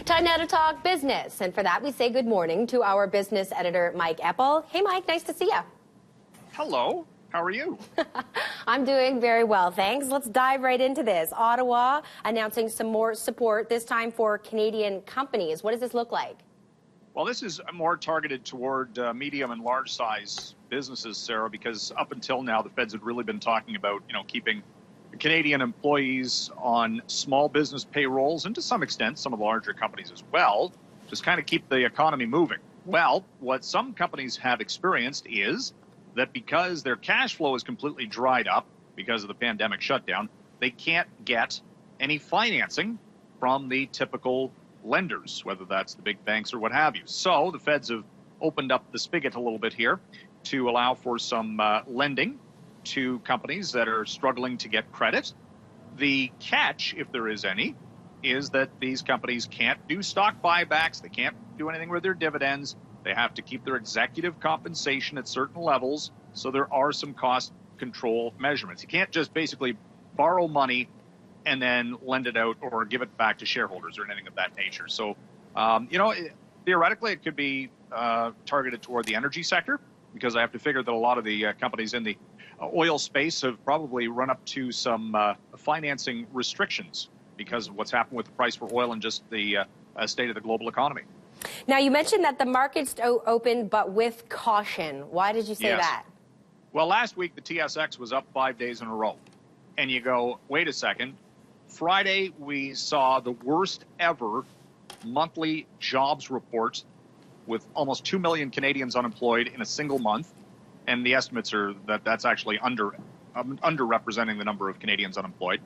Time now to talk business. And for that, we say good morning to our business editor, Mike Eppel. Hey, Mike, nice to see you. Hello. How are you? I'm doing very well, thanks. Let's dive right into this. Ottawa announcing some more support, this time for Canadian companies. What does this look like? Well, this is more targeted toward medium and large size businesses, Sarah, because up until now, the feds had really been talking about, keeping Canadian employees on small business payrolls and to some extent, some of the larger companies as well, just kind of keep the economy moving. Well, what some companies have experienced is that because their cash flow is completely dried up because of the pandemic shutdown, they can't get any financing from the typical lenders, whether that's the big banks or what have you. So the feds have opened up the spigot a little bit here to allow for some lending to companies that are struggling to get credit. The catch, if there is any, is that these companies can't do stock buybacks. They can't do anything with their dividends. They have to keep their executive compensation at certain levels. So there are some cost control measurements. You can't just basically borrow money and then lend it out or give it back to shareholders or anything of that nature. So, theoretically, it could be targeted toward the energy sector, because I have to figure that a lot of the companies in the oil space have probably run up to some financing restrictions because of what's happened with the price for oil and just the state of the global economy. Now, you mentioned that the markets opened, but with caution. Why did you say that? Well, last week, the TSX was up 5 days in a row. And you go, wait a second. Friday, we saw the worst ever monthly jobs report with almost 2 million Canadians unemployed in a single month. And the estimates are that that's actually underrepresenting the number of Canadians unemployed.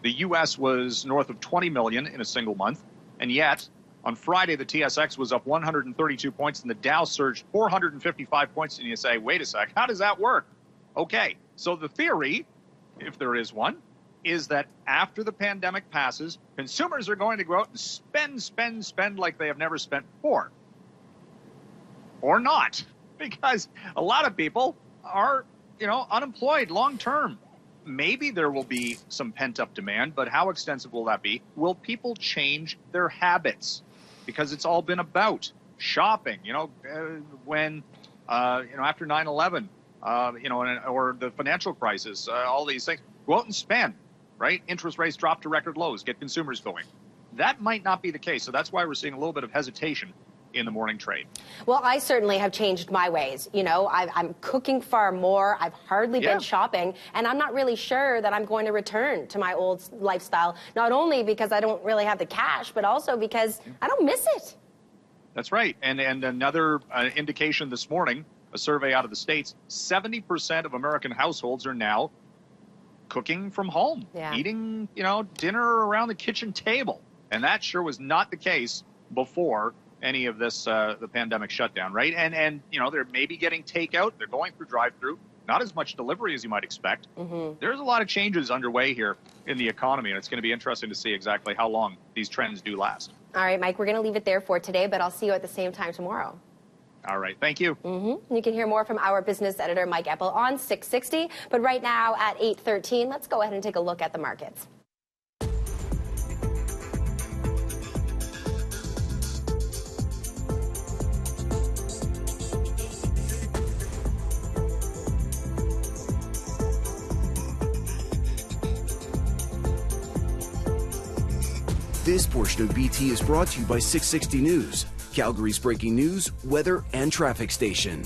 The U.S. was north of 20 million in a single month. And yet, on Friday, the TSX was up 132 points and the Dow surged 455 points. And you say, wait a sec, how does that work? Okay, so the theory, if there is one, is that after the pandemic passes, consumers are going to go out and spend like they have never spent before. Or not, because a lot of people are, unemployed long term. Maybe there will be some pent-up demand, but how extensive will that be? Will people change their habits? Because it's all been about shopping, when, after 9/11, or the financial crisis, all these things, go out and spend, right? Interest rates drop to record lows, get consumers going. That might not be the case. So that's why we're seeing a little bit of hesitation in the morning trade. Well, I certainly have changed my ways. I'm cooking far more. I've hardly been shopping, and I'm not really sure that I'm going to return to my old lifestyle, not only because I don't really have the cash, but also because I don't miss it. That's right. And another indication this morning, a survey out of the States, 70% of American households are now cooking from home, eating, dinner around the kitchen table. And that sure was not the case before any of this, the pandemic shutdown, right? And they're maybe getting takeout. They're going through drive-through. Not as much delivery as you might expect. There's a lot of changes underway here in the economy, and it's going to be interesting to see exactly how long these trends do last. All right, Mike, we're going to leave it there for today, but I'll see you at the same time tomorrow. All right. Thank you. You can hear more from our business editor, Mike Eppel, on 660. But right now at 8:13, let's go ahead and take a look at the markets. This portion of BT is brought to you by 660 News, Calgary's breaking news, weather, and traffic station.